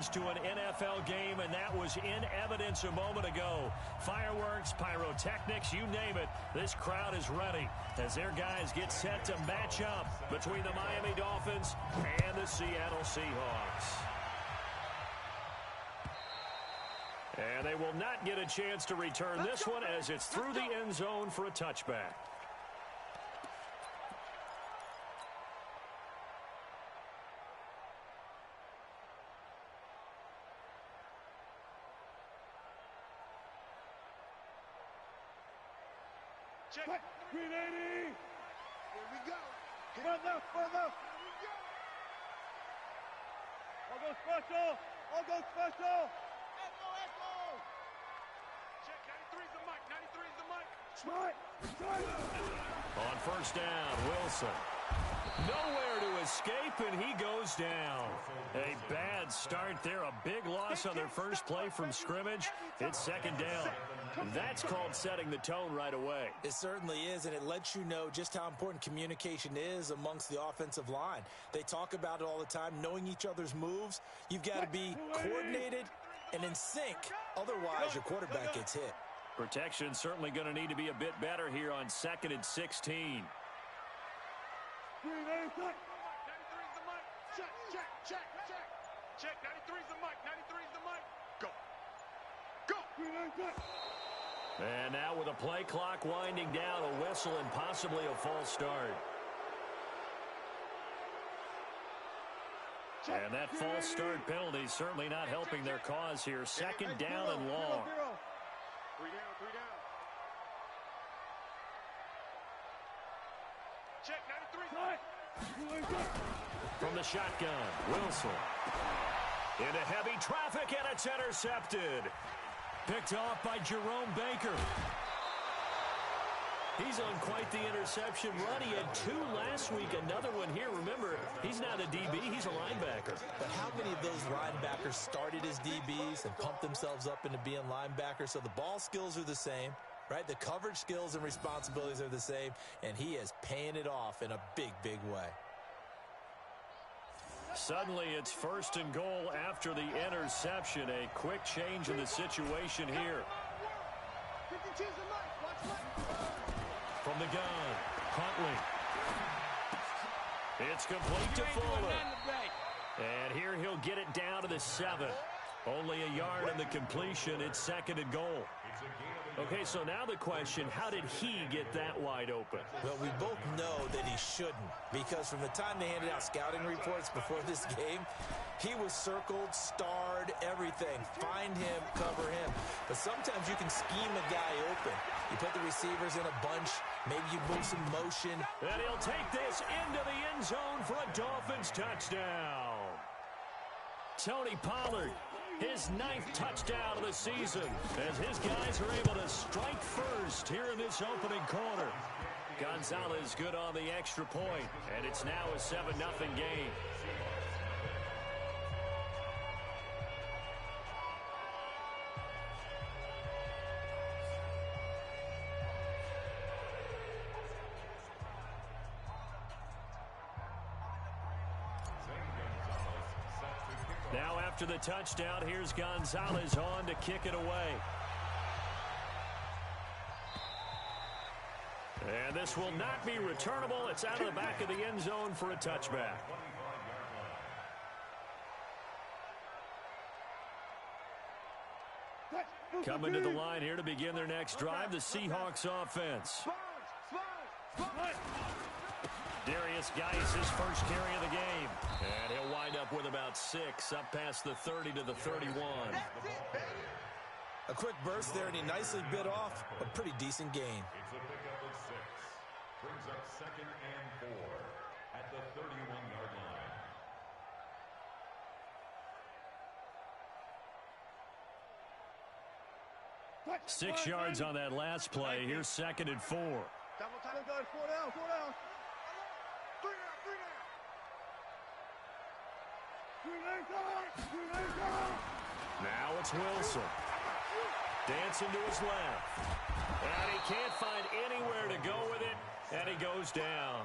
change to an NFL game, and that was in evidence a moment ago. Fireworks, pyrotechnics, you name it. This crowd is ready as their guys get set to match up between the Miami Dolphins and the Seattle Seahawks. And they will not get a chance to return this one as it's through the end zone for a touchback. Check. 380. Here we go. Front left. Here we go. I'll go special. Echo. Check. 93's the mic. 93's the mic. Smart. On first down, Wilson. Nowhere to escape, and he goes down. A bad start there. A big loss on their first play from scrimmage. It's second down. That's called setting the tone right away. It certainly is, and it lets you know just how important communication is amongst the offensive line. They talk about it all the time, knowing each other's moves. You've got to be coordinated and in sync. Otherwise, your quarterback gets hit. Protection certainly going to need to be a bit better here on 2nd and 16. 93's the mic. Check. 93's the mic. 93's the mic. Go. And now with a play clock winding down, a whistle and possibly a false start. And that false start penalty certainly not helping their cause here. Second down and long. 3 down. Check. 93. From the shotgun, Wilson. Into heavy traffic, and it's intercepted. Picked off by Jerome Baker. He's on quite the interception run. He had 2 last week, another one here. Remember, he's not a DB, he's a linebacker. But how many of those linebackers started as DBs and pumped themselves up into being linebackers? So the ball skills are the same, right? The coverage skills and responsibilities are the same, and he is paying it off in a big, big way. Suddenly, it's 1st and goal after the interception. A quick change in the situation here. From the gun, Huntley. It's complete to Fuller. And here he'll get it down to the 7. Only a yard on the completion. It's 2nd and goal. Okay, so now the question, how did he get that wide open? Well, we both know that he shouldn't, because from the time they handed out scouting reports before this game, he was circled, starred, everything. Find him, cover him. But sometimes you can scheme a guy open. You put the receivers in a bunch, maybe you move some motion. And he'll take this into the end zone for a Dolphins touchdown. Tony Pollard, his 9th touchdown of the season, as his guys are able to strike first here in this opening quarter. Gonzalez good on the extra point, and it's now a 7-0 game. Now after the touchdown, here's Gonzalez on to kick it away. And this will not be returnable. It's out of the back of the end zone for a touchback. Coming to the line here to begin their next drive, the Seahawks offense. Darius Geis, his first carry of the game. And he'll wind up with about 6, up past the 30 to the 31. A quick burst there, and he nicely bit off a pretty decent gain. It's a pickup of 6. Brings up 2nd and 4 at the 31-yard line. 6 yards on that last play. Here's 2nd and 4. Double time, guys. 4 down. 3 down. 3 down. Now it's Wilson. Dancing to his left. And he can't find anywhere to go with it, and he goes down.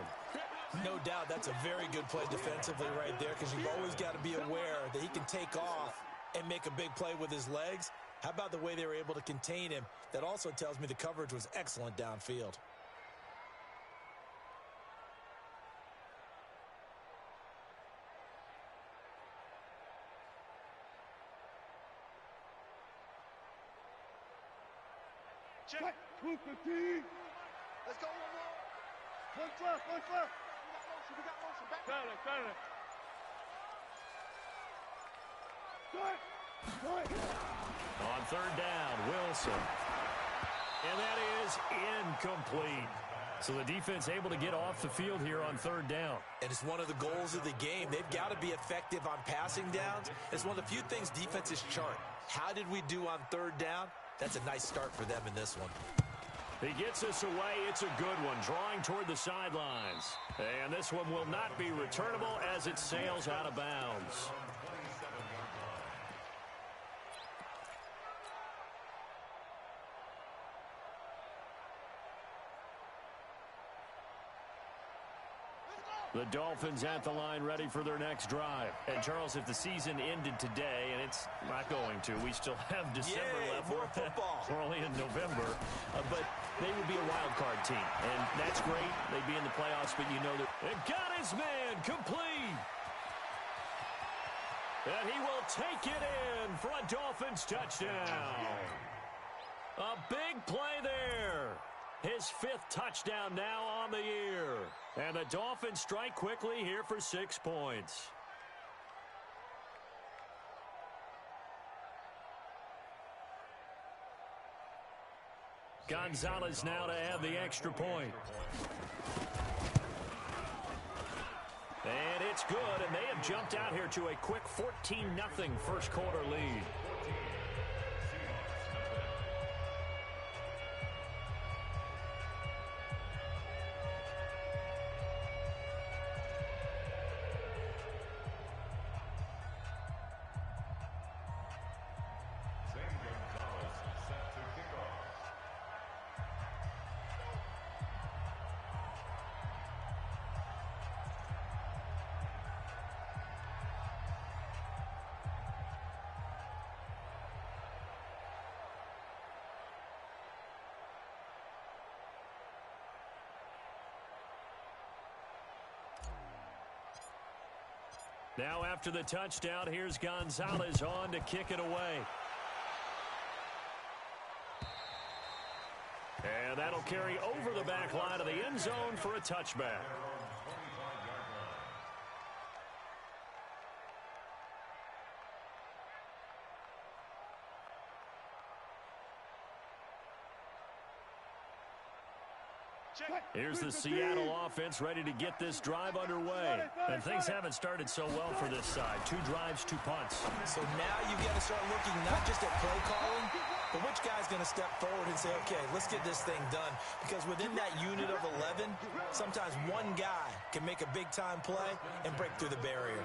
No doubt that's a very good play defensively right there, because you've always got to be aware that he can take off and make a big play with his legs. How about the way they were able to contain him? That also tells me the coverage was excellent downfield. Check. 215. Let's go one more. One left. We got motion. Back. Got it. On third down, Wilson. And that is incomplete. So the defense able to get off the field here on third down. And it's one of the goals of the game. They've got to be effective on passing downs. It's one of the few things defenses chart. How did we do on third down? That's a nice start for them in this one. He gets us away. It's a good one, drawing toward the sidelines. And this one will not be returnable as it sails out of bounds. The Dolphins at the line ready for their next drive. And, Charles, if the season ended today, and it's not going to, we still have December left. More football. We're only in November. But they would be a wild card team. And that's great. They'd be in the playoffs, but you know that. And got his man complete. And he will take it in for a Dolphins touchdown. A big play there. His 5th touchdown now on the year. And the Dolphins strike quickly here for 6 points. Gonzalez now to add the extra point. And it's good, and they have jumped out here to a quick 14-0 first quarter lead. Now after the touchdown, here's Gonzalez on to kick it away. And that'll carry over the back line of the end zone for a touchback. Here's the Seattle offense ready to get this drive underway. And things haven't started so well for this side. 2 drives, 2 punts. So now you've got to start looking not just at play calling, but which guy's going to step forward and say, okay, let's get this thing done. Because within that unit of 11, sometimes one guy can make a big-time play and break through the barrier.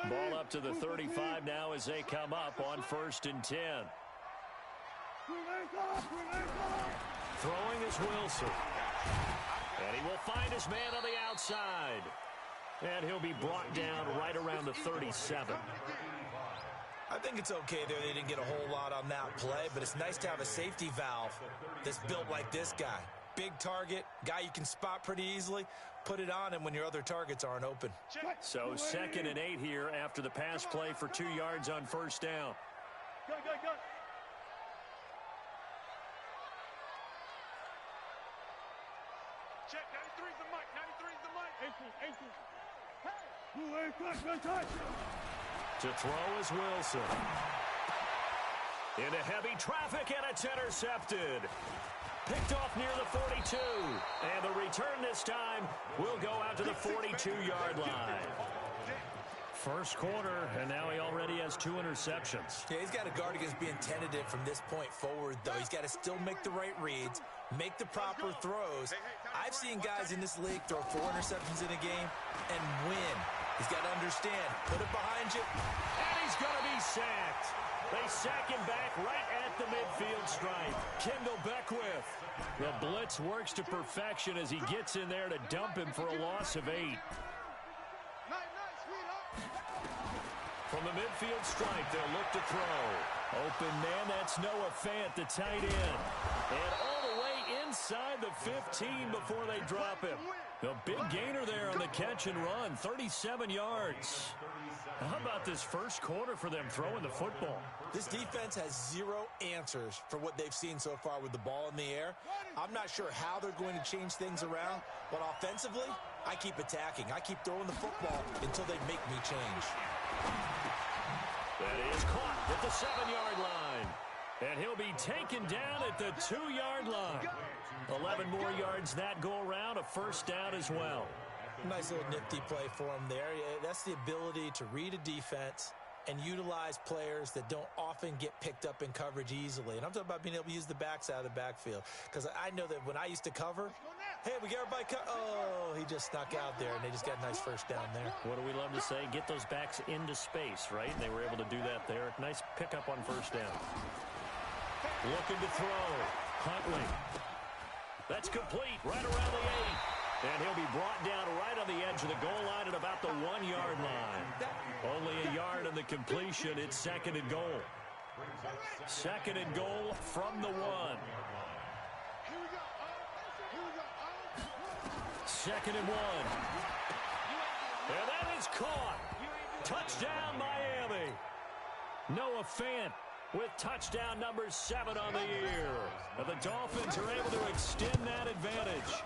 Ball up to the 35 now as they come up on 1st and 10. Throwing is Wilson. And he will find his man on the outside. And he'll be brought down right around the 37. I think it's okay there. They didn't get a whole lot on that play, but it's nice to have a safety valve that's built like this guy. Big target, guy you can spot pretty easily. Put it on him when your other targets aren't open. So 2nd and 8 here after the pass play for 2 yards on 1st down. Go. Check, 93's the mic, 93's the mic. 18. To throw is Wilson. Into heavy traffic, and it's intercepted. Picked off near the 42. And the return this time will go out to the 42-yard line. First quarter, and now he already has 2 interceptions. Yeah, he's got to guard against being tentative from this point forward, though. He's got to still make the right reads, make the proper throws. I've seen guys in this league throw 4 interceptions in a game and win. He's got to understand, put it behind you. And he's going to be sacked. They sack him back right at the midfield stripe. Kendall Beckwith. The blitz works to perfection as he gets in there to dump him for a loss of 8. From the midfield stripe, they'll look to throw. Open man, that's Noah Fant, the tight end. And all the way inside the 15 before they drop him. The big gainer there on the catch and run, 37 yards. How about this first quarter for them throwing the football? This defense has zero answers for what they've seen so far with the ball in the air. I'm not sure how they're going to change things around, but offensively, I keep attacking. I keep throwing the football until they make me change. That is caught at the 7-yard line. And he'll be taken down at the 2-yard line. 11 more yards that go around, a first down as well. Nice little nifty play for him there. That's the ability to read a defense and utilize players that don't often get picked up in coverage easily. And I'm talking about being able to use the backs out of the backfield. Because I know that when I used to cover, hey, we get everybody oh, he just snuck out there, and they just got a nice first down there. What do we love to say? Get those backs into space, right? And they were able to do that there. Nice pickup on first down. Looking to throw. Huntley. That's complete right around the 8. And he'll be brought down right on the edge of the goal line at about the 1-yard line. Only a yard in the completion. It's second and goal. Second and goal from the 1. Second and 1. And that is caught. Touchdown, Miami. Noah Fant with touchdown number 7 on the year. And the Dolphins are able to extend that advantage.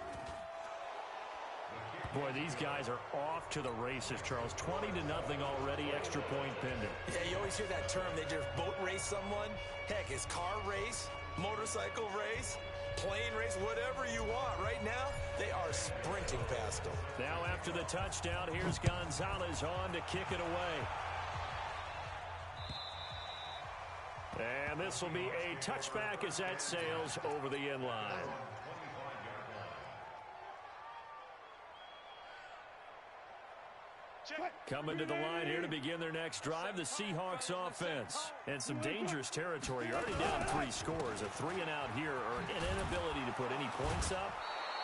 Boy, these guys are off to the races, Charles. 20-0 already, extra point pending. Yeah, you always hear that term. They just boat race someone. Heck, it's car race, motorcycle race, plane race, whatever you want. Right now, they are sprinting past them. Now after the touchdown, here's Gonzalez on to kick it away. And this will be a touchback as that sails over the end line. Coming to the line here to begin their next drive, the Seahawks offense. And some dangerous territory. You're already down 3 scores. A 3-and-out here, or an inability to put any points up.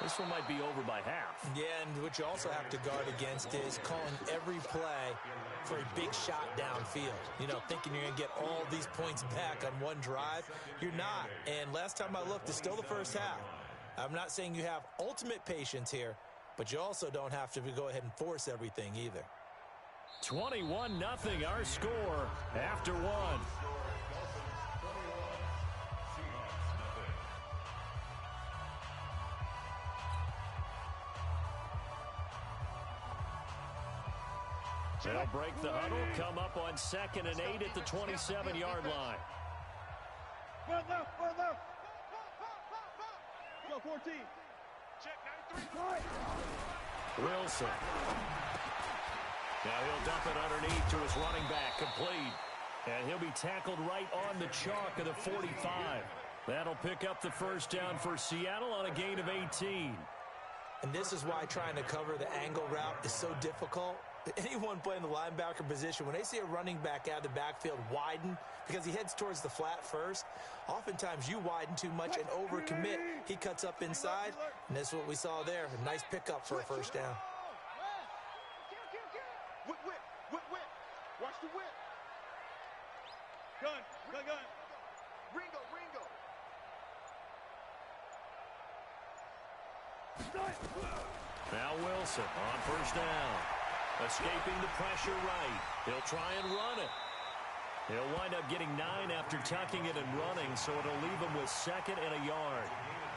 This one might be over by half. Yeah, and what you also have to guard against is calling every play for a big shot downfield. You know, thinking you're going to get all these points back on one drive. You're not. And last time I looked, it's still the first half. I'm not saying you have ultimate patience here, but you also don't have to go ahead and force everything either. 21-0 our score after 1. They'll break the huddle, come up on 2nd and 8 at the 27-yard line. Left. Go 14. Check 93. Wilson. Now he'll dump it underneath to his running back, complete. And he'll be tackled right on the chalk of the 45. That'll pick up the first down for Seattle on a gain of 18. And this is why trying to cover the angle route is so difficult. Anyone playing the linebacker position, when they see a running back out of the backfield widen because he heads towards the flat first, oftentimes you widen too much and overcommit. He cuts up inside, and that's what we saw there. A nice pickup for a first down. Whip. Watch the whip. Gun. Ringo. Now Wilson on first down. Escaping the pressure right. He'll try and run it. He'll wind up getting 9 after tucking it and running, so it'll leave him with 2nd and a yard.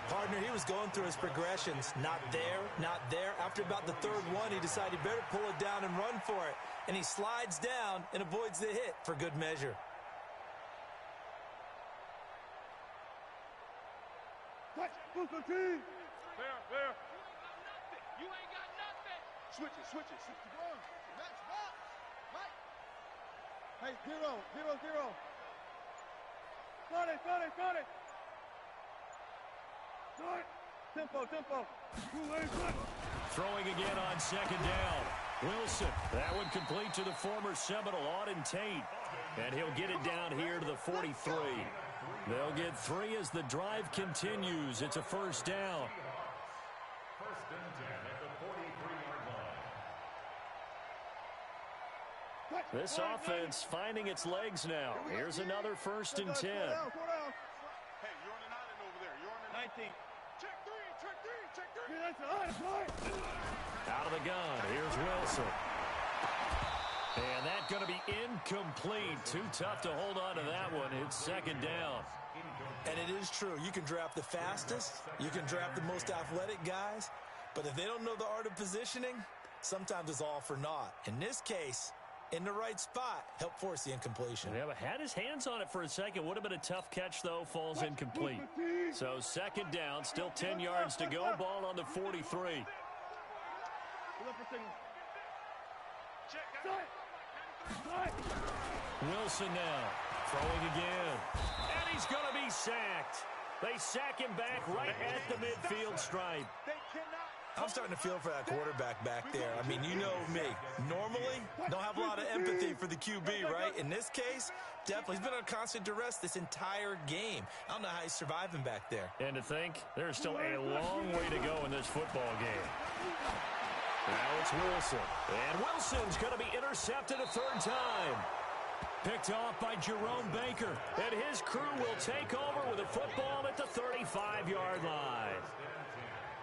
Partner, he was going through his progressions. Not there. After about the 3rd one, he decided he better pull it down and run for it. And he slides down and avoids the hit for good measure. Touch. There. You ain't got nothing. Switch it. Next box. Mike. Hey, 0. Start it. Tempo. Throwing again on 2nd down. Wilson, that one complete to the former Seminole, Auden Tate. And he'll get it down here to the 43. They'll get 3 as the drive continues. It's a first down. First and 10 at the 43-yard line. This offense finding its legs now. Here's another first and 10. Hey, you're on an island over there. You're on an 19. Check 3, check 3, check 3. Out of the gun, here's Wilson. And that's going to be incomplete. Too tough to hold on to that one. It's second down. And it is true. You can draft the fastest. You can draft the most athletic guys. But if they don't know the art of positioning, sometimes it's all for naught. In this case, in the right spot, help force the incompletion. Yeah, but had his hands on it for a second. Would have been a tough catch, though. Falls incomplete. So second down, still 10 yards to go. Ball on the 43. Wilson now throwing again. And he's going to be sacked. They sack him back right at the midfield stripe. I'm starting to feel for that quarterback back there. I mean, you know me. Normally, don't have a lot of empathy for the QB, right? In this case, definitely. He's been on constant duress this entire game. I don't know how he's surviving back there. And to think, there's still a long way to go in this football game. Now it's Wilson. And Wilson's going to be intercepted a third time. Picked off by Jerome Baker. And his crew will take over with a football at the 35-yard line.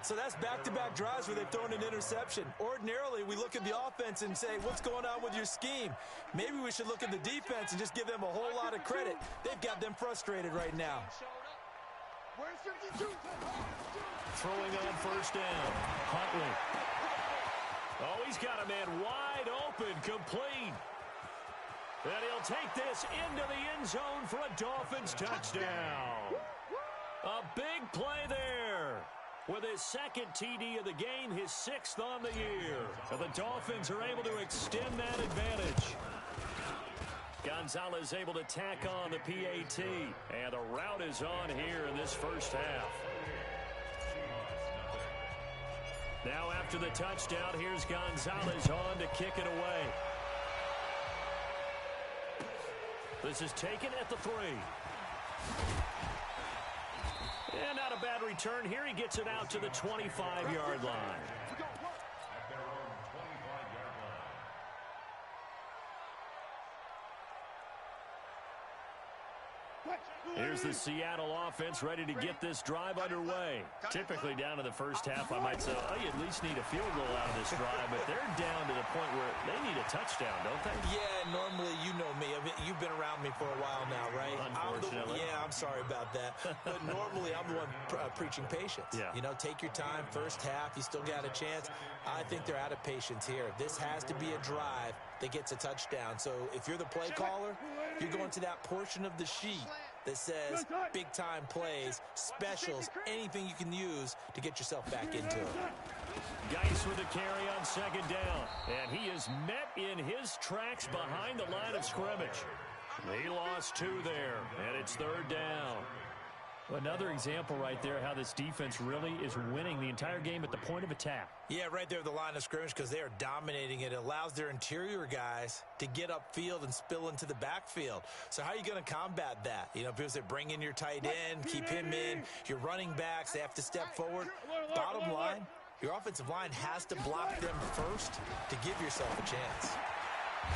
So that's back-to-back drives where they've thrown an interception. Ordinarily, we look at the offense and say, what's going on with your scheme? Maybe we should look at the defense and just give them a whole lot of credit. They've got them frustrated right now. Throwing on first down. Huntley. Oh, he's got a man wide open, complete. And he'll take this into the end zone for a Dolphins touchdown. A big play there. With his second TD of the game, his 6th on the year. And the Dolphins are able to extend that advantage. Gonzalez able to tack on the PAT. And the route is on here in this first half. Now after the touchdown, here's Gonzalez on to kick it away. This is taken at the 3. And not a bad return here. He gets it out to the 25-yard line. Here's the Seattle offense ready to get this drive underway. Typically down to the first half, I might say, oh, you at least need a field goal out of this drive, but they're down to the point where they need a touchdown, don't they? Yeah, normally, you know me. I mean, you've been around me for a while now, right? Unfortunately. I'm sorry about that. But normally, I'm the one preaching patience. Yeah. You know, take your time. First half, you still got a chance. I think they're out of patience here. This has to be a drive that gets a touchdown. So if you're the play caller, you're going to that portion of the sheet that says big-time plays, specials, anything you can use to get yourself back into it. Geis with a carry on second down. And he is met in his tracks behind the line of scrimmage. He lost 2 there, and it's third down. Another example right there how this defense really is winning the entire game at the point of attack. Yeah, right there at the line of scrimmage because they are dominating it. It allows their interior guys to get upfield and spill into the backfield. So how are you going to combat that? You know, because they bring in your tight end, keep him in. Your running backs, they have to step forward. Bottom line, your offensive line has to block them first to give yourself a chance.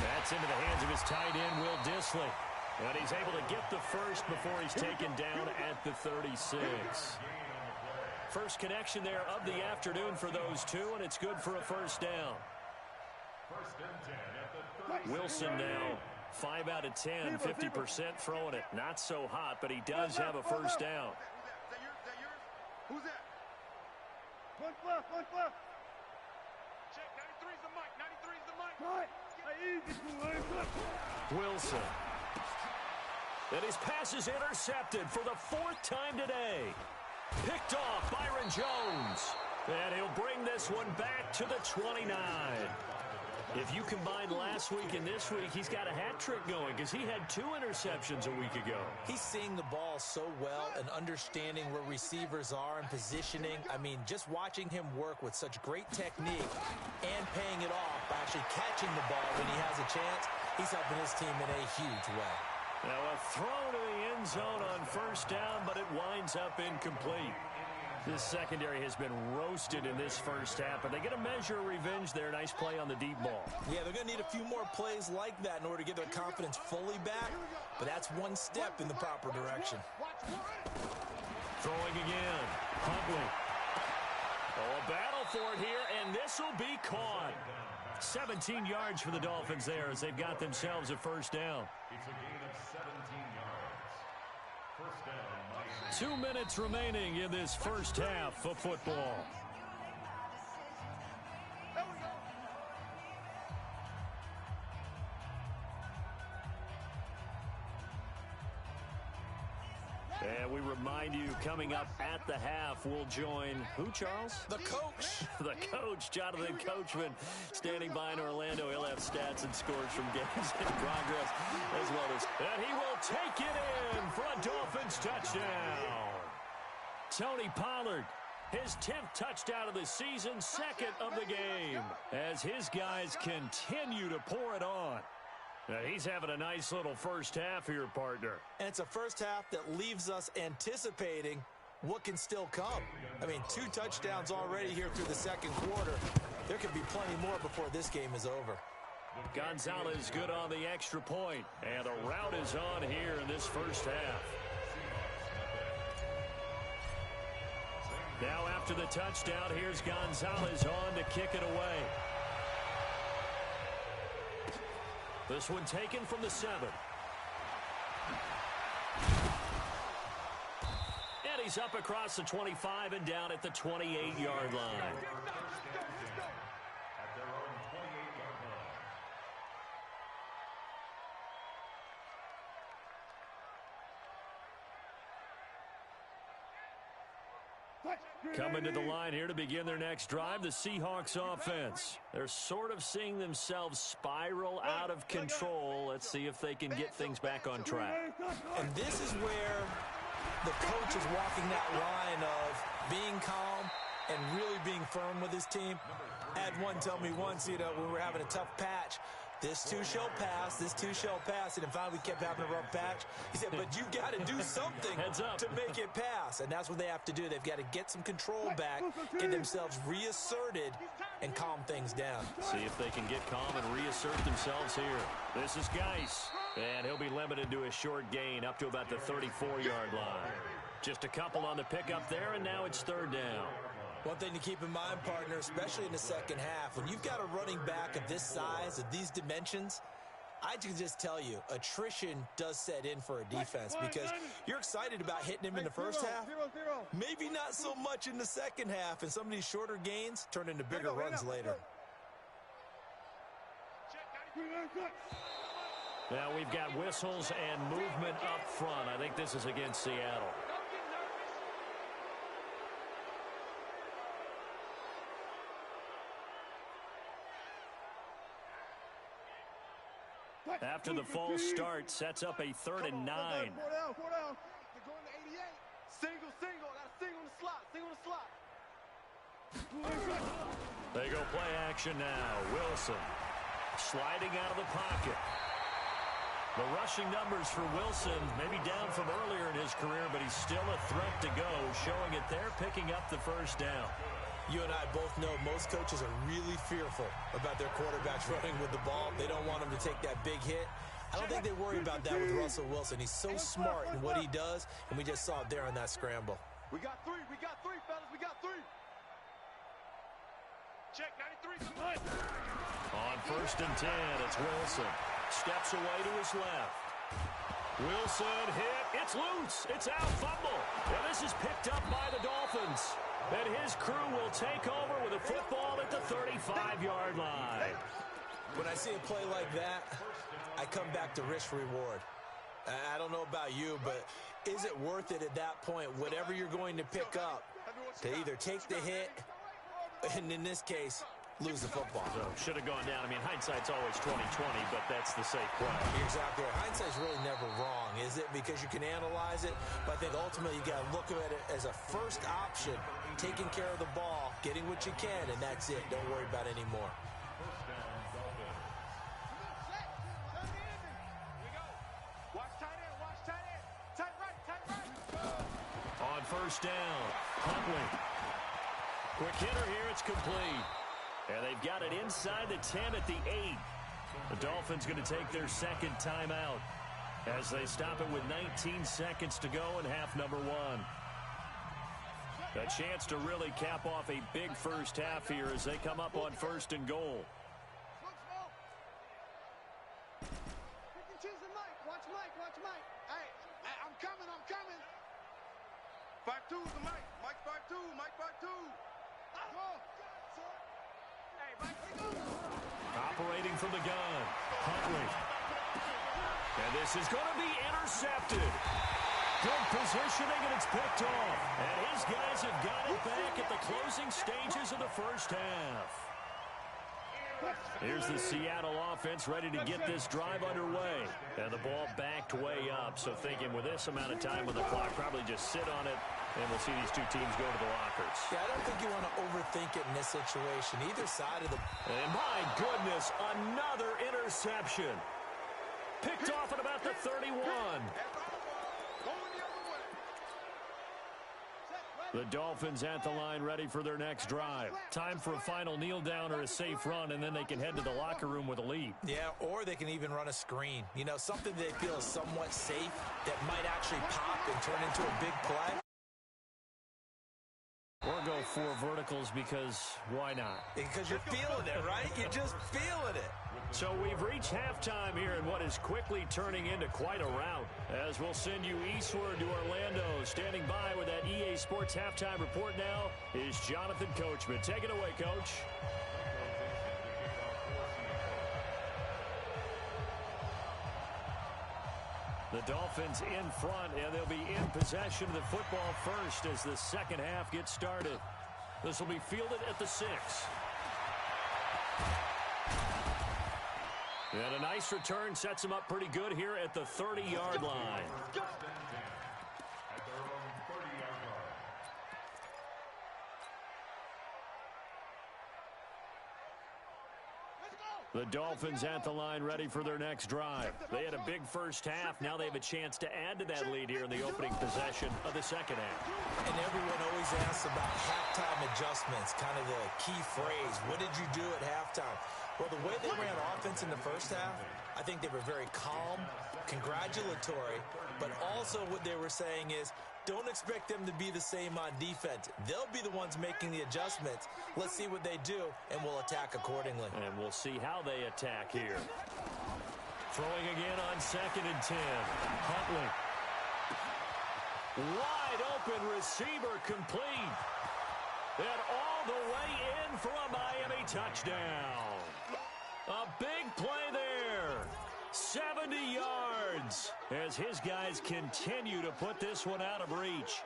That's into the hands of his tight end, Will Dissly. And he's able to get the first before he's taken down at the 36. First connection there of the afternoon for those two, and it's good for a first down. First and 10 at the 36. Wilson now 5 out of 10, 50% throwing it. Not so hot, but he does have a first down. Is that yours? Who's that? One left. Check, 93's the mic. 93's the mic. Wilson. And his pass is intercepted for the 4th time today. Picked off Byron Jones. And he'll bring this one back to the 29. If you combine last week and this week, he's got a hat trick going because he had 2 interceptions a week ago. He's seeing the ball so well and understanding where receivers are and positioning. I mean, just watching him work with such great technique and paying it off by actually catching the ball when he has a chance, he's helping his team in a huge way. Now a throw to the end zone on first down, but it winds up incomplete. This secondary has been roasted in this first half, but they get a measure of revenge there. Nice play on the deep ball. Yeah, they're going to need a few more plays like that in order to get their confidence fully back, but that's one step in the proper direction. Throwing again. Huntley. Oh, a battle for it here, and this will be caught. 17 yards for the Dolphins there as they've got themselves a first down. It's a gain of 17 yards. First down. 2 minutes remaining in this first half of football. And we remind you, coming up at the half, we'll join who, Charles? The coach. The coach, Jonathan Coachman, standing by in Orlando. He'll have stats and scores from games in progress, as well as... And he will take it in for a Dolphins touchdown. Tony Pollard, his 10th touchdown of the season, 2nd of the game, as his guys continue to pour it on. Now, he's having a nice little first half here, partner. And it's a first half that leaves us anticipating what can still come. I mean, 2 touchdowns already here through the second quarter. There could be plenty more before this game is over. Gonzalez good on the extra point, and the route is on here in this first half. Now after the touchdown, here's Gonzalez on to kick it away. This one taken from the 7. And he's up across the 25 and down at the 28-yard line. At their own 28-yard line. Coming to the line here to begin their next drive, the Seahawks offense. They're sort of seeing themselves spiral out of control. Let's see if they can get things back on track. And this is where the coach is walking that line of being calm and really being firm with his team. I had one tell me once, when we were having a tough patch, this too shall pass, this too shall pass. And finally we kept having a rough patch. He said, but you got to do something to make it pass. And that's what they have to do. They've got to get some control back, get themselves reasserted, and calm things down. See if they can get calm and reassert themselves here. This is Geis, and he'll be limited to a short gain up to about the 34-yard line. Just a couple on the pickup there, and now it's 3rd down. One thing to keep in mind, partner, especially in the second half, when you've got a running back of this size, of these dimensions, I can just tell you, attrition does set in for a defense because you're excited about hitting him in the first half. Maybe not so much in the second half, and some of these shorter gains turn into bigger runs later. Now we've got whistles and movement up front. I think this is against Seattle. After the false start, sets up a 3rd and 9. 4 down. They're going to 88. Single. Got a single on the slot. They go play action now. Wilson sliding out of the pocket. The rushing numbers for Wilson maybe down from earlier in his career, but he's still a threat to go, showing it there, picking up the first down. You and I both know most coaches are really fearful about their quarterbacks running with the ball. They don't want him to take that big hit. I don't think they worry about that with Russell Wilson. He's so smart in what he does, and we just saw it there on that scramble. We got 3, fellas. We got 3. Check, 93. On 1st and 10, it's Wilson. Steps away to his left. Wilson hit. It's loose. It's out. Fumble. And this is picked up by the Dolphins. And his crew will take over with a football at the 35-yard line. When I see a play like that, I come back to risk-reward. I don't know about you, but is it worth it at that point, whatever you're going to pick up, to either take the hit, and in this case, lose the football. So should have gone down. I mean, hindsight's always 20/20, but that's the safe play. You're exactly right. Hindsight's really never wrong, is it? Because you can analyze it, but I think ultimately you got to look at it as a first option, taking care of the ball, getting what you can, and that's it. Don't worry about it anymore. On first down, Huntley. Quick hitter here, it's complete. And they've got it inside the 10 at the 8. The Dolphins going to take their second timeout as they stop it with 19 seconds to go in half number 1. A chance to really cap off a big first half here as they come up on first and goal. Watch Mike. Hey, I'm coming. 5-2 is the Mike. Mike 5-2. Hey, Mike, go. Operating from the gun, Huntley. And this is going to be intercepted. Good positioning, and it's picked off. And his guys have got it back at the closing stages of the first half. Here's the Seattle offense ready to get this drive underway. And the ball backed way up. So thinking with this amount of time on the clock, probably just sit on it, and we'll see these two teams go to the lockers. Yeah, I don't think you want to overthink it in this situation. Either side of the... And my goodness, another interception. Picked off at about the 31. The Dolphins at the line ready for their next drive. Time for a final kneel down or a safe run, and then they can head to the locker room with a lead. Yeah, or they can even run a screen. You know, something they feel is somewhat safe that might actually pop and turn into a big play. Or go 4 verticals because why not? Because you're feeling it, right? You're just feeling it. So we've reached halftime here in what is quickly turning into quite a rout. As we'll send you eastward to Orlando. Standing by with that EA Sports halftime report now is Jonathan Coachman. Take it away, Coach. The Dolphins in front, and they'll be in possession of the football first as the second half gets started. This will be fielded at the 6. And a nice return sets him up pretty good here at the 30-yard line. The Dolphins at the line ready for their next drive. They had a big first half. Now they have a chance to add to that lead here in the opening possession of the second half. And everyone always asks about halftime adjustments, kind of the key phrase. What did you do at halftime? Well, the way they ran offense in the first half, I think they were very calm, congratulatory, but also what they were saying is, don't expect them to be the same on defense. They'll be the ones making the adjustments. Let's see what they do, and we'll attack accordingly. And we'll see how they attack here. Throwing again on 2nd and 10. Huntley. Wide open receiver complete. And all the way in for a Miami touchdown. A big play there. 70 yards as his guys continue to put this one out of reach.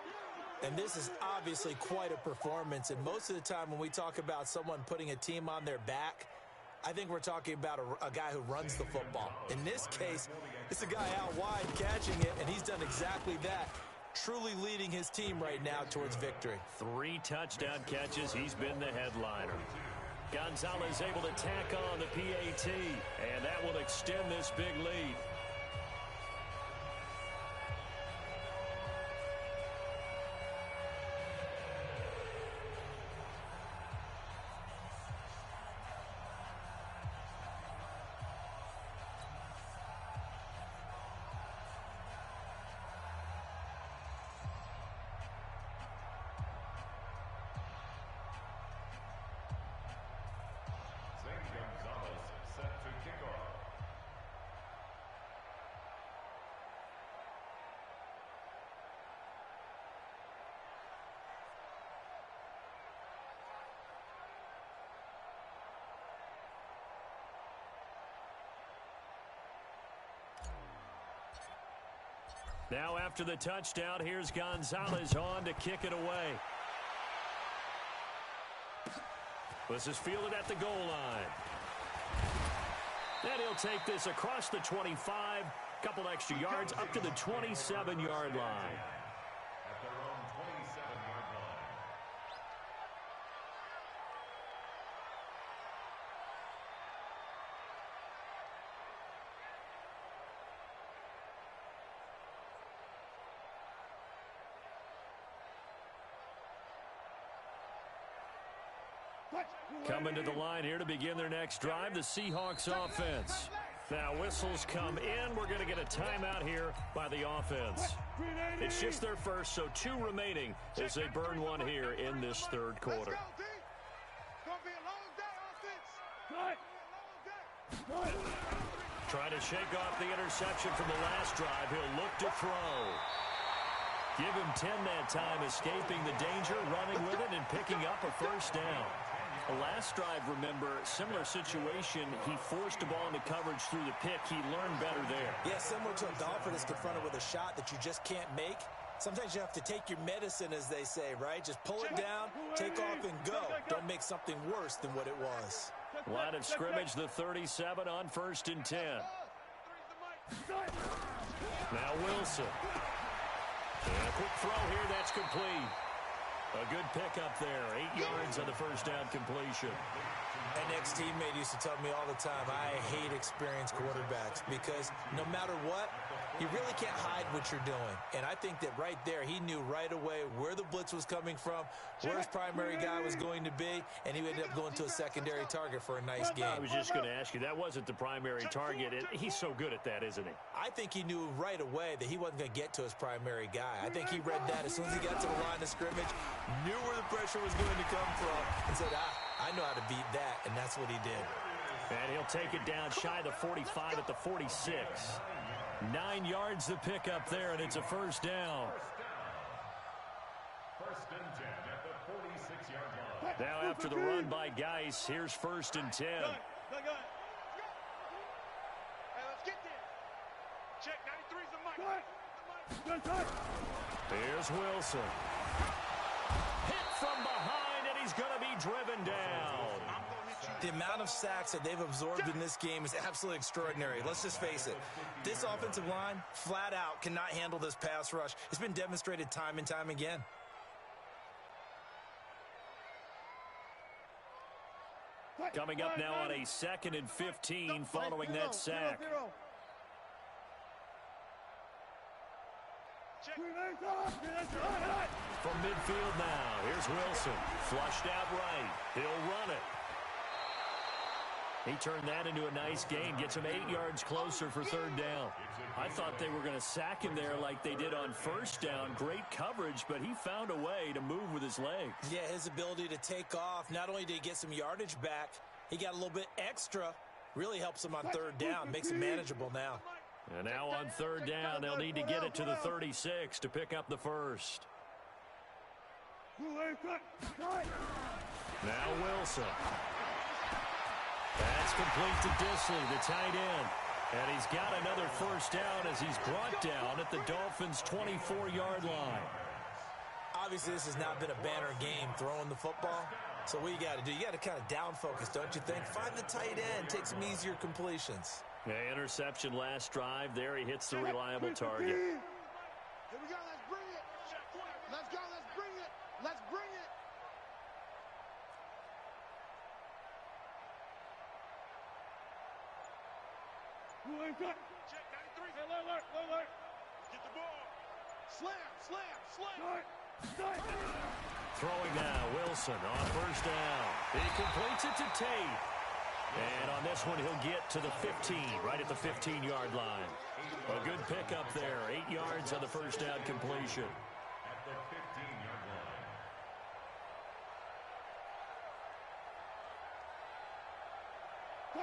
And this is obviously quite a performance. And most of the time when we talk about someone putting a team on their back, I think we're talking about a guy who runs the football. In this case, it's a guy out wide catching it, and he's done exactly that. Truly leading his team right now towards victory. 3 touchdown catches. He's been the headliner. Gonzalez able to tack on the PAT, and that will extend this big lead. Now after the touchdown, here's Gonzalez on to kick it away. This is fielded at the goal line. And he'll take this across the 25, couple extra yards, up to the 27-yard line. At their own 27-yard line. Coming to the line here to begin their next drive, the Seahawks offense. Now whistles come in. We're going to get a timeout here by the offense. It's just their first, so 2 remaining as they burn one here in this third quarter. Trying to shake off the interception from the last drive. He'll look to throw. Give him 10 that time, escaping the danger, running with it, and picking up a first down. The last drive, remember, similar situation. He forced the ball into coverage through the pick. He learned better there. Yeah, similar to a golfer that's confronted with a shot that you just can't make. Sometimes you have to take your medicine, as they say, right? Just pull it down, take off, and go. Don't make something worse than what it was. Line of scrimmage, the 37 on 1st and 10. Now Wilson. And a quick throw here, that's complete. A good pickup there. 8 yards on the first down completion. An ex-teammate used to tell me all the time, I hate experienced quarterbacks because no matter what, you really can't hide what you're doing. And I think that right there, he knew right away where the blitz was coming from, where his primary guy was going to be, and he ended up going to a secondary target for a nice game. I was just going to ask you, that wasn't the primary target. He's so good at that, isn't he? I think he knew right away that he wasn't going to get to his primary guy. I think he read that as soon as he got to the line of scrimmage, knew where the pressure was going to come from, and said, I know how to beat that, and that's what he did. And he'll take it down shy of the 45 at the 46. 9 yards to pick up there, and it's a first down. First and 10 at the 46-yard line. Now after the run by Geis, here's 1st and 10. Hey, let's get there. Check, 93's the mic. Here's Wilson. Hit from behind, and he's going to be driven down. The amount of sacks that they've absorbed in this game is absolutely extraordinary. Let's just face it. This offensive line, flat out, cannot handle this pass rush. It's been demonstrated time and time again. Coming up now on a 2nd and 15 following that sack. From midfield now, here's Wilson. Flushed out right. He'll run it. He turned that into a nice gain, gets him 8 yards closer for 3rd down. I thought they were going to sack him there like they did on 1st down. Great coverage, but he found a way to move with his legs. Yeah, his ability to take off, not only did he get some yardage back, he got a little bit extra. Really helps him on 3rd down, makes it manageable now. And now on 3rd down, they'll need to get it to the 36 to pick up the first. Now Wilson. That's complete to Disley, the tight end. And he's got another first down as he's brought down at the Dolphins' 24-yard line. Obviously, this has not been a banner game throwing the football. So what you got to do, you got to kind of down focus, don't you think? Find the tight end, take some easier completions. Yeah, interception last drive. There he hits the reliable target. Here we go, let's bring it. Let's go, let's bring it. Let's bring it. Check 93. Hey, alert. Get the ball. Slam. Throwing now, Wilson on 1st down. He completes it to Tate. And on this one, he'll get to the 15, right at the 15-yard line. A good pickup there, 8 yards on the first down completion. At the 15-yard line.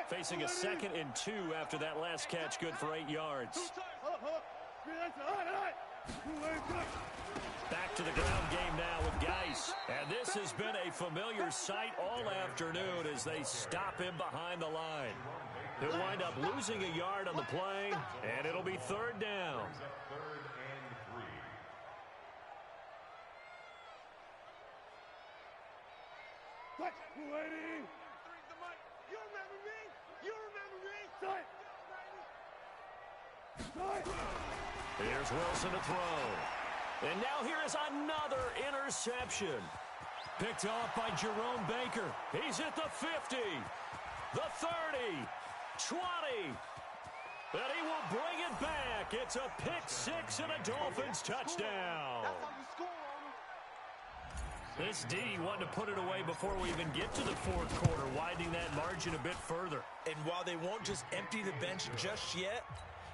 Facing a 2nd and 2 after that last catch, good for 8 yards. Back to the ground game now with Geis. And this has been a familiar sight all afternoon as they stop him behind the line. He'll wind up losing a yard on the play, and it'll be 3rd down. Brings up 3rd and 3. Touch. 280. You remember me? You remember me? Touch. Here's Wilson to throw. And now here is another interception. Picked off by Jerome Baker. He's at the 50, the 30, 20. And he will bring it back. It's a pick six and a Dolphins touchdown. That's how you score on them. This D wanted to put it away before we even get to the fourth quarter, widening that margin a bit further. And while they won't just empty the bench just yet,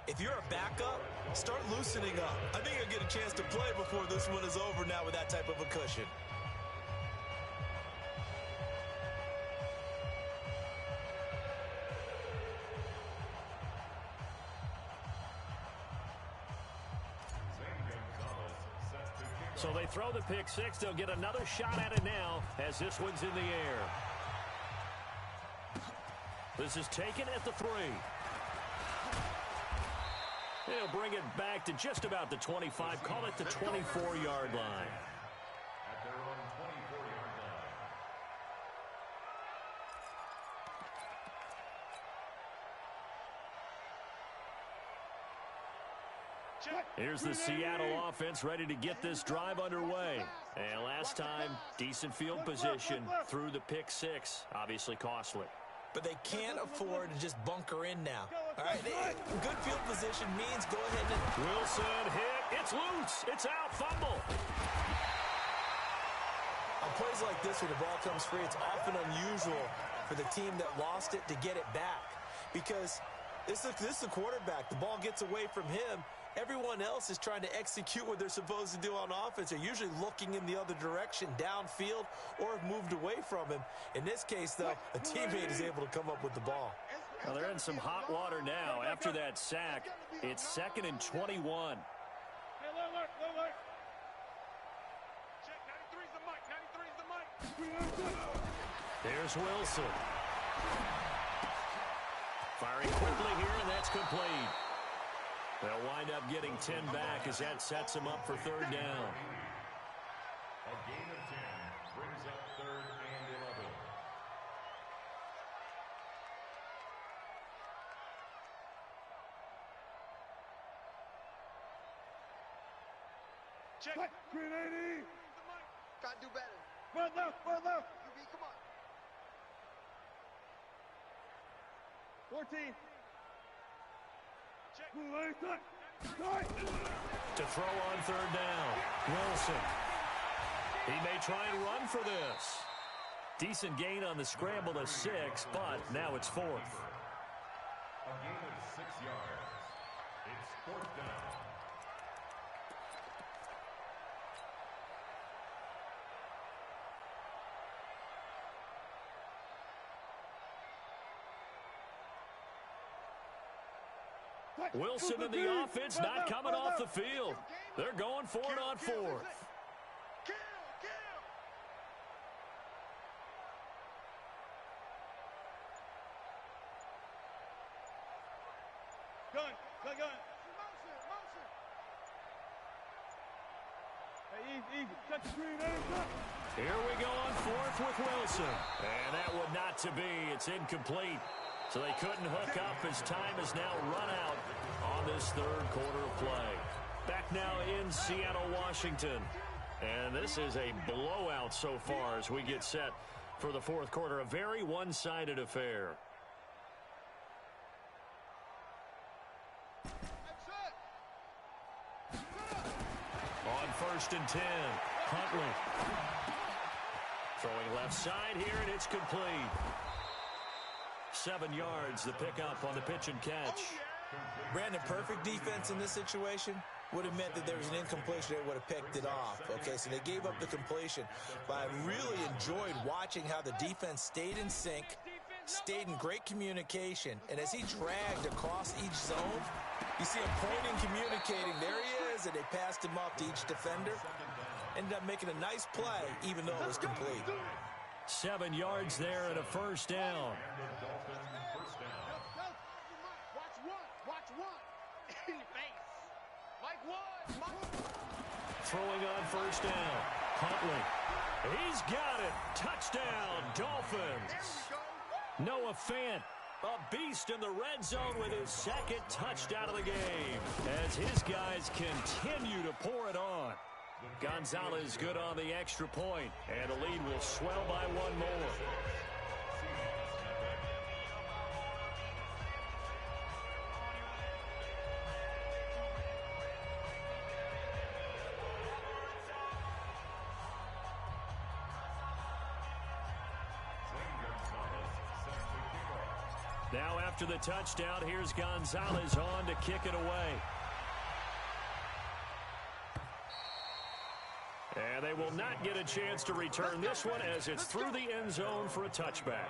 if you're a backup, start loosening up. I think you'll get a chance to play before this one is over now with that type of a cushion. So they throw the pick six. They'll get another shot at it now as this one's in the air. This is taken at the 3. They'll bring it back to just about the 25. Call it the 24-yard line. At their own 24-yard line. Here's the Seattle offense ready to get this drive underway. And last time, decent field position through the pick six. Obviously costly. But they can't afford to just bunker in now. All right, good field position means go ahead and... Wilson hit. It's loose. It's out. Fumble. On plays like this where the ball comes free, it's often unusual for the team that lost it to get it back. Because this is the quarterback. The ball gets away from him. Everyone else is trying to execute what they're supposed to do on offense. They're usually looking in the other direction, downfield, or have moved away from him. In this case, though, a teammate is able to come up with the ball. Well, they're in some hot water now. After that sack, it's 2nd and 21. Hey, look. Check, 93's the mic. 93's the mic. Here's Wilson. Firing quickly here, and that's complete. They'll wind up getting 10 back as that sets them up for 3rd down. A gain of 10 brings up 3rd and 11. Check. 380. Gotta do better. Run left. QB, come on. 14. Check. To throw on 3rd down, Wilson. He may try and run for this. Decent gain on the scramble to 6, but now it's 4th. A gain of 6 yards. It's 4th down. Wilson and the offense not coming off the field. They're going for it on 4th. Kill. Gun. Motion. Hey, easy. Touch the screen. Here we go on 4th with Wilson. And that would not to be. It's incomplete. So they couldn't hook up as time has now run out on this 3rd quarter of play. Back now in Seattle, Washington. And this is a blowout so far as we get set for the 4th quarter. A very one-sided affair. On 1st and 10, Huntley. Throwing left side here, and it's complete. 7 yards, the pickup on the pitch and catch. Brandon, perfect defense in this situation would have meant that there was an incompletion. They would have picked it off. Okay, so they gave up the completion. But I really enjoyed watching how the defense stayed in sync, stayed in great communication. And as he dragged across each zone, you see him pointing, communicating. There he is, and they passed him off to each defender. Ended up making a nice play, even though it was complete. 7 yards there and a 1st down. Watch one. In your face. Mike one. Throwing on 1st down. Huntley. He's got it. Touchdown, Dolphins. Noah Fant, a beast in the red zone with his second touchdown of the game as his guys continue to pour it on. Gonzalez good on the extra point, and the lead will swell by one more. Now after the touchdown, here's Gonzalez on to kick it away. And they will not get a chance to return this one as it's through the end zone for a touchback.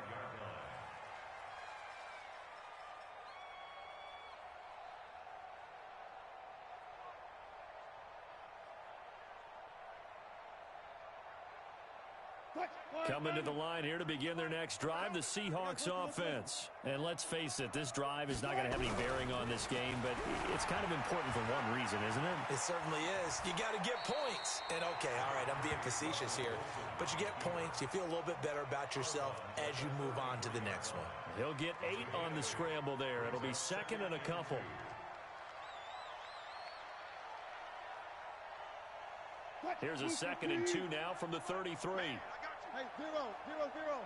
Coming to the line here to begin their next drive, the Seahawks offense. And let's face it, this drive is not going to have any bearing on this game, but it's kind of important for one reason, isn't it? It certainly is. You got to get points. And, okay, all right, I'm being facetious here. But you get points, you feel a little bit better about yourself as you move on to the next one. He'll get 8 on the scramble there. It'll be second and a couple. Here's a 2nd and 2 now from the 33. Hey, 0, 0, 0.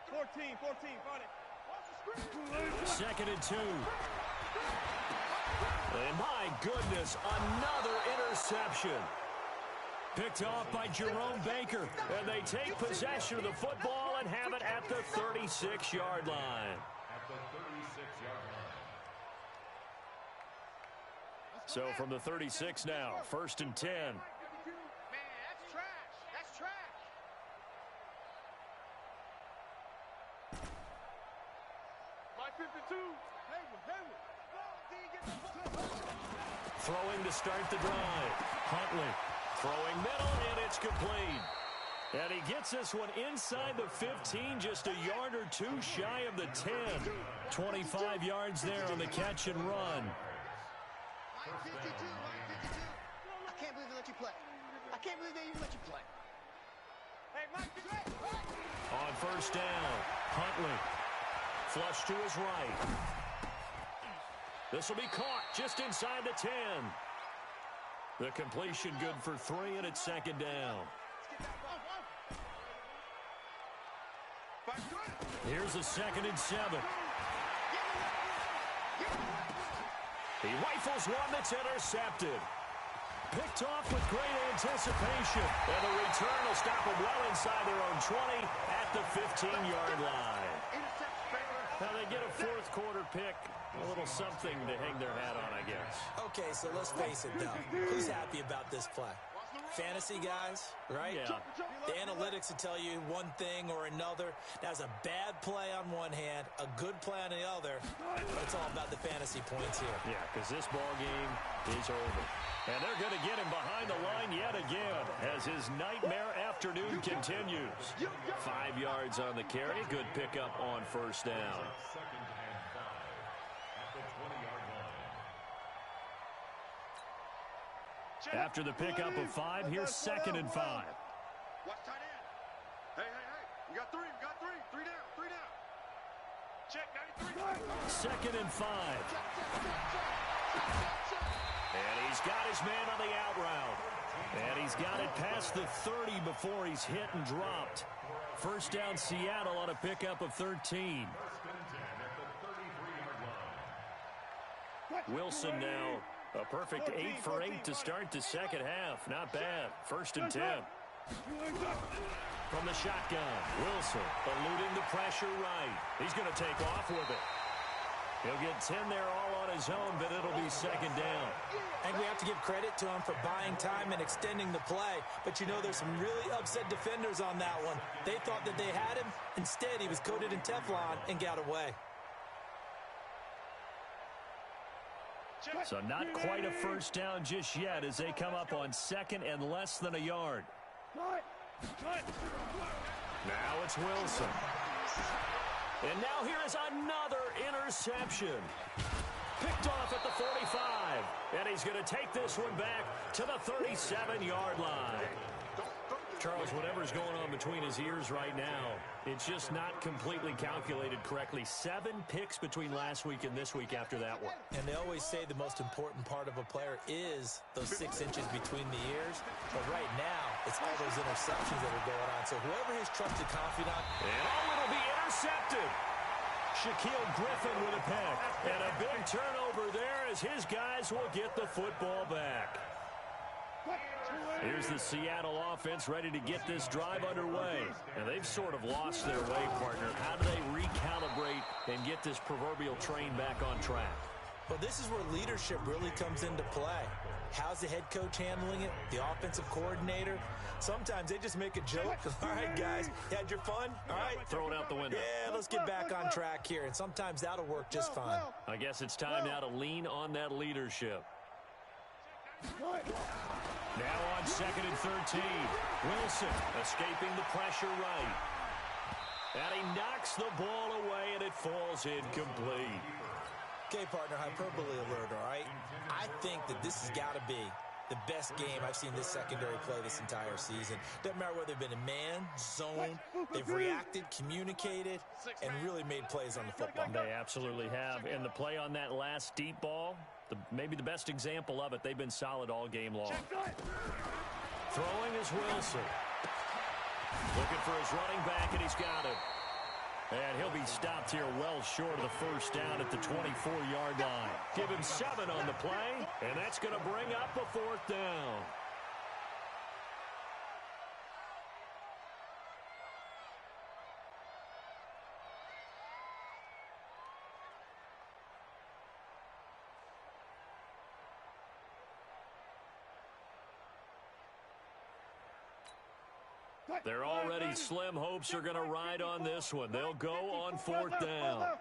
14, find it. 2nd and 2. And my goodness, another interception. Picked off by Jerome Baker. And they take possession of the football and have it at the 36-yard line. So from the 36 now, 1st and 10. Man, that's trash. That's trash. My 52. Throwing to start the drive. Huntley throwing middle, and it's complete. And he gets this one inside the 15, just a yard or two shy of the 10. 25 yards there on the catch and run. 52. I can't believe they let you play. I can't believe they even let you play. Hey, Mike, on 1st down, Huntley. Flush to his right. This will be caught just inside the 10. The completion good for 3, and it's 2nd down. Here's a 2nd and 7. He rifles one that's intercepted. Picked off with great anticipation. And the return will stop him well inside their own 20 at the 15-yard line. Now they get a 4th quarter pick. A little something to hang their hat on, I guess. Okay, so let's face it, though. Who's happy about this play? Fantasy guys, right? Yeah. The analytics will tell you one thing or another. That's a bad play on one hand, a good play on the other, but it's all about the fantasy points here. Yeah, because this ball game is over. And they're going to get him behind the line yet again as his nightmare afternoon continues. 5 yards on the carry. Good pickup on 1st down. After the pickup of 5, here's 2nd and 5. Watch tight end. Hey. You got 3. 3 down. Check, 93. 2nd and 5. And he's got his man on the out route. And he's got it past the 30 before he's hit and dropped. 1st down Seattle on a pickup of 13. Wilson now a perfect 8 for 8 to start the 2nd half. Not bad. 1st and 10. From the shotgun, Wilson eluding the pressure right. He's going to take off with it. He'll get 10 there all on his own, but it'll be 2nd down. And we have to give credit to him for buying time and extending the play. But, you know, there's some really upset defenders on that one. They thought that they had him. Instead, he was coated in Teflon and got away. So not quite a 1st down just yet as they come up on 2nd and less than a yard. Now it's Wilson. And now here is another interception. Picked off at the 45. And he's going to take this one back to the 37-yard line. Charles, whatever's going on between his ears right now, it's just not completely calculated correctly. 7 picks between last week and this week after that one. And they always say the most important part of a player is those 6 inches between the ears. But right now, it's all those interceptions that are going on. So whoever his trusted confidant. And it'll be intercepted. Shaquille Griffin with a pick. And a big turnover there as his guys will get the football back. Here's the Seattle offense ready to get this drive underway. And they've sort of lost their way, partner. How do they recalibrate and get this proverbial train back on track? Well, this is where leadership really comes into play. How's the head coach handling it? The offensive coordinator? Sometimes they just make a joke. All right, guys, you had your fun? All right. Throw it out the window. Yeah, let's get back on track here. And sometimes that'll work just fine. I guess it's time now to lean on that leadership. Now on 2nd and 13. Wilson escaping the pressure right. And he knocks the ball away, and it falls incomplete. Okay, partner, hyperbole alert, all right? I think that this has got to be the best game I've seen this secondary play this entire season. Doesn't matter whether they've been in man, zone, they've reacted, communicated, and really made plays on the football. They absolutely have. And the play on that last deep ball, maybe the best example of it, they've been solid all game long. Throwing is Wilson. Looking for his running back, and he's got it. And he'll be stopped here well short of the first down at the 24-yard line. Give him 7 on the play, and that's going to bring up a 4th down. They're already slim hopes are going to ride on this one. They'll go on 4th down.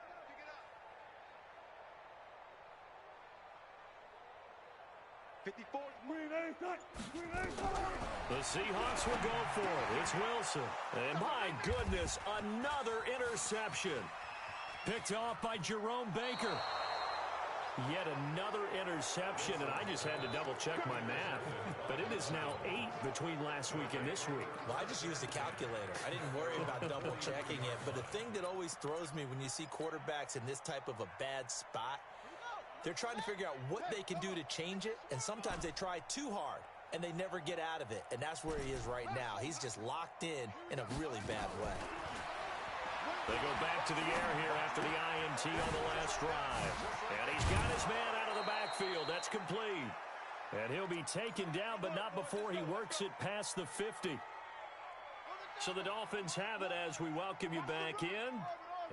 The Seahawks will go for it. It's Wilson. And my goodness, another interception. Picked off by Jerome Baker. Yet another interception, and I just had to double-check my math. But it is now 8 between last week and this week. Well, I just used a calculator. I didn't worry about double-checking it. But the thing that always throws me when you see quarterbacks in this type of a bad spot, they're trying to figure out what they can do to change it, and sometimes they try too hard, and they never get out of it. And that's where he is right now. He's just locked in a really bad way. They go back to the air here after the INT on the last drive. And he's got his man out of the backfield. That's complete. And he'll be taken down, but not before he works it past the 50. So the Dolphins have it as we welcome you back in.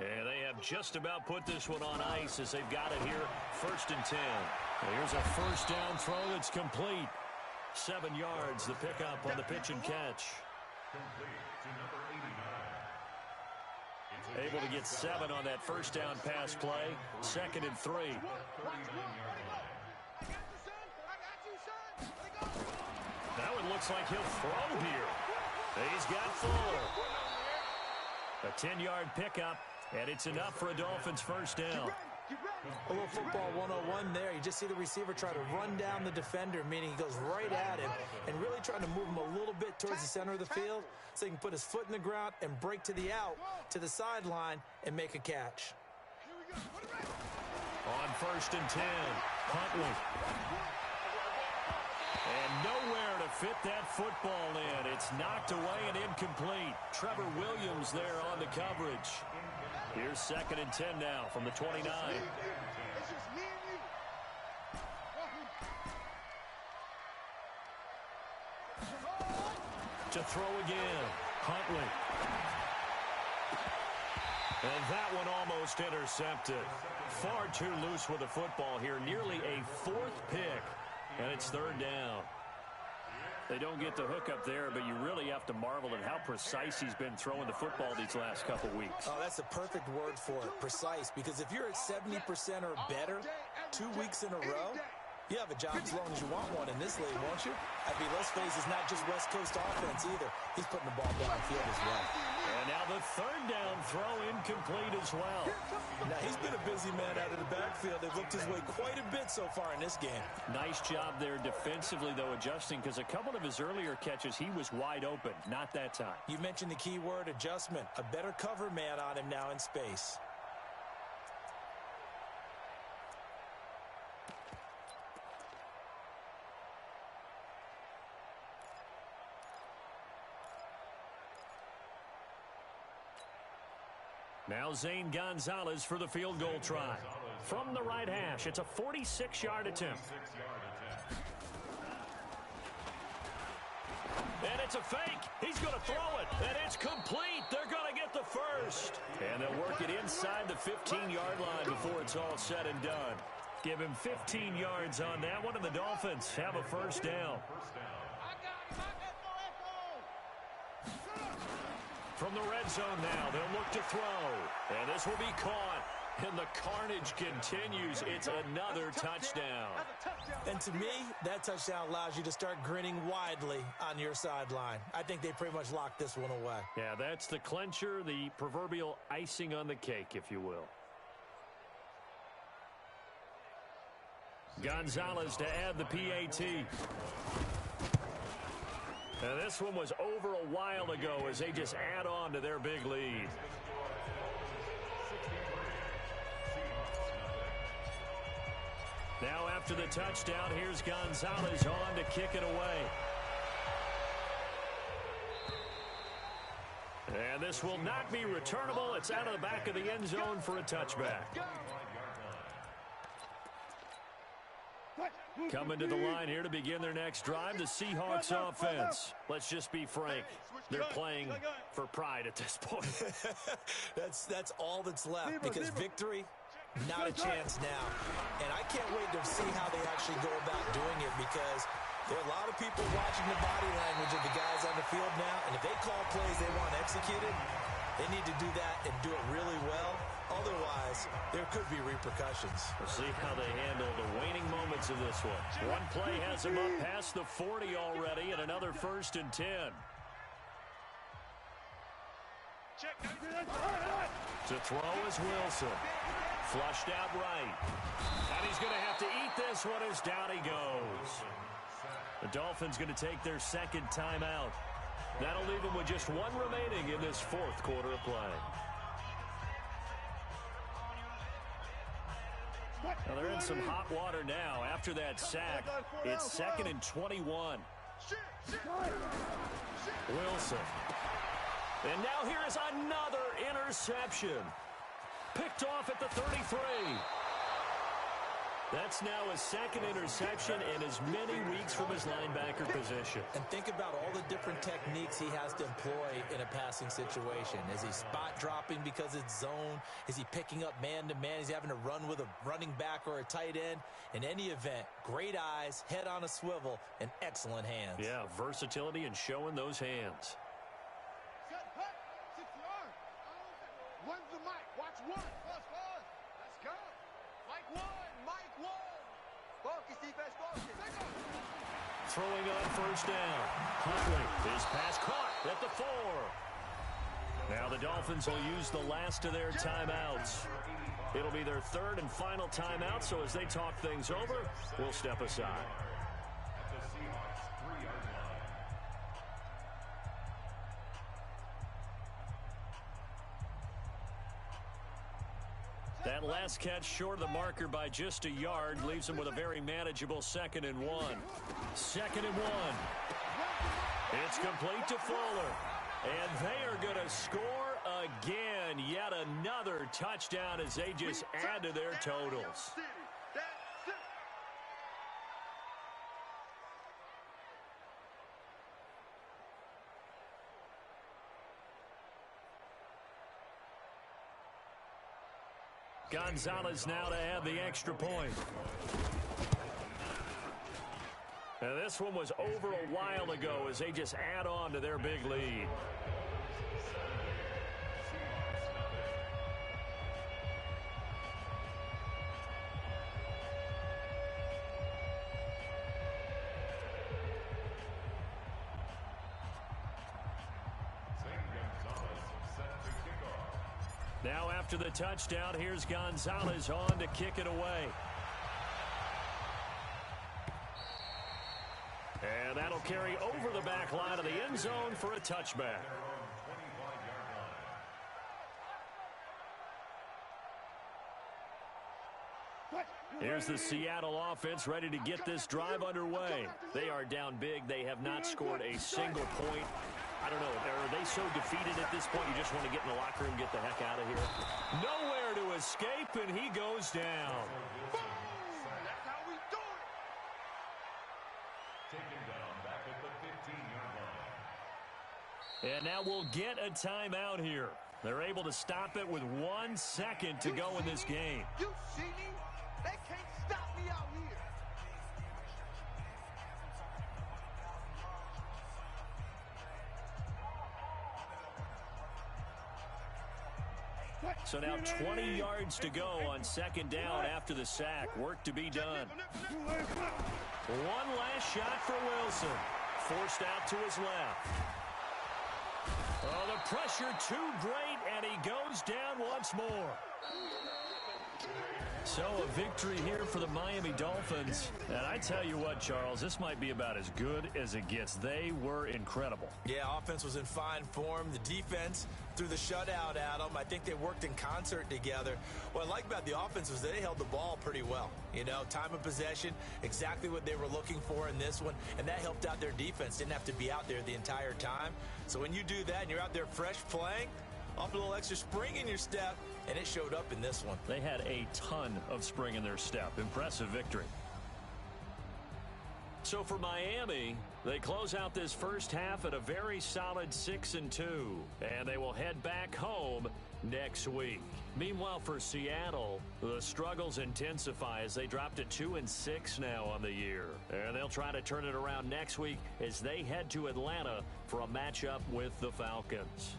And they have just about put this one on ice as they've got it here, 1st and 10. And here's a first down throw that's complete. 7 yards, the pickup on the pitch and catch. Complete to number 89. Able to get 7 on that first down pass play. 2nd and 3. Now it looks like he'll throw here. He's got Fuller. A 10-yard pickup, and it's enough for a Dolphins first down. A little football 101 there. You just see the receiver try to run down the defender, meaning he goes right at him and really trying to move him a little bit towards the center of the field so he can put his foot in the ground and break to the out, to the sideline, and make a catch. On 1st and 10, Huntley. And nowhere to fit that football in. It's knocked away and incomplete. Trevor Williams there on the coverage. Here's 2nd and 10 now from the 29. To throw again, Huntley. And that one almost intercepted. Far too loose with the football here. Nearly a 4th pick, and it's 3rd down. They don't get the hook up there, but you really have to marvel at how precise he's been throwing the football these last couple weeks. Oh, that's the perfect word for it, precise. Because if you're at 70% or better 2 weeks in a row, You have a job as long as you want one in this league, won't you? I mean, let's face it, it's not just West Coast offense either. He's putting the ball downfield as well. And now the third down throw incomplete as well. Now, he's been a busy man out of the backfield. They've looked his way quite a bit so far in this game. Nice job there defensively, though, adjusting, because a couple of his earlier catches, he was wide open. Not that time. You mentioned the key word, adjustment. A better cover man on him now in space. Now Zane Gonzalez for the field goal try. From the right hash, it's a 46-yard attempt. And it's a fake. He's going to throw it. And it's complete. They're going to get the first. And they'll work it inside the 15-yard line before it's all said and done. Give him 15 yards on that one, and the Dolphins have a first down. From the red zone now, they'll look to throw. And this will be caught. And the carnage continues. It's another touchdown. And to me, that touchdown allows you to start grinning widely on your sideline. I think they pretty much locked this one away. Yeah, that's the clincher, the proverbial icing on the cake, if you will. Gonzalez to add the PAT. And this one was over a while ago as they just add on to their big lead. Now after the touchdown, here's Gonzalez on to kick it away. And this will not be returnable. It's out of the back of the end zone for a touchback. Coming to the line here to begin their next drive, the Seahawks offense. Let's just be frank. They're playing for pride at this point. That's all that's left, because victory, not a chance now. And I can't wait to see how they actually go about doing it, because there are a lot of people watching the body language of the guys on the field now, and if they call plays they want executed, they need to do that and do it really well. Otherwise, there could be repercussions. We'll see how they handle the waning moments of this one. One play has them up past the 40 already, and another 1st and 10. To throw is Wilson. Flushed out right. And he's going to have to eat this one as down he goes. The Dolphins going to take their second timeout. That'll leave them with just one remaining in this 4th quarter of play. Now they're in some hot water now. After that sack, it's 2nd and 21. Wilson. And now here is another interception. Picked off at the 33. That's now his 2nd interception in as many weeks from his linebacker position. And think about all the different techniques he has to employ in a passing situation. Is he spot dropping because it's zone? Is he picking up man-to-man? Is he having to run with a running back or a tight end? In any event, great eyes, head on a swivel, and excellent hands. Yeah, versatility and showing those hands. One's the mic. Watch one. Let's go. Mike one. Focus, defense, focus. Throwing on 1st down. Huntley, his pass caught at the 4. Now the Dolphins will use the last of their timeouts. It'll be their 3rd and final timeout, so as they talk things over, we'll step aside. That last catch short of the marker by just a yard leaves them with a very manageable 2nd and 1. 2nd and 1. It's complete to Fuller. And they are going to score again. Yet another touchdown as they just add to their totals. Gonzalez now to add the extra point. Now this one was over a while ago as they just add on to their big lead. Now after the touchdown, here's Gonzalez on to kick it away. And that'll carry over the back line of the end zone for a touchback. Here's the Seattle offense ready to get this drive underway. They are down big. They have not scored a single point. I don't know. Are they so defeated at this point you just want to get in the locker room and get the heck out of here? Nowhere to escape, and he goes down. That's how we do it. Taken down back at the 15-yard line. And now we'll get a timeout here. They're able to stop it with 1 second to go in this game. You see me? They can't stop me out here. So now 20 yards to go on second down after the sack. Work to be done. One last shot for Wilson. Forced out to his left. Oh, the pressure too great, and he goes down once more. So a victory here for the Miami Dolphins. And I tell you what, Charles, this might be about as good as it gets. They were incredible. Yeah, offense was in fine form. The defense threw the shutout at them. I think they worked in concert together. What I like about the offense was they held the ball pretty well. You know, time of possession, exactly what they were looking for in this one. And that helped out their defense. Didn't have to be out there the entire time. So when you do that and you're out there fresh playing, off a little extra spring in your step, and it showed up in this one. They had a ton of spring in their step. Impressive victory. So for Miami, they close out this first half at a very solid 6-2, and they will head back home next week. Meanwhile, for Seattle, the struggles intensify as they drop to 2-6 now on the year. And they'll try to turn it around next week as they head to Atlanta for a matchup with the Falcons.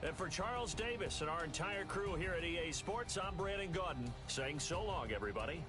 And for Charles Davis and our entire crew here at EA Sports, I'm Brandon Gaudin saying so long, everybody.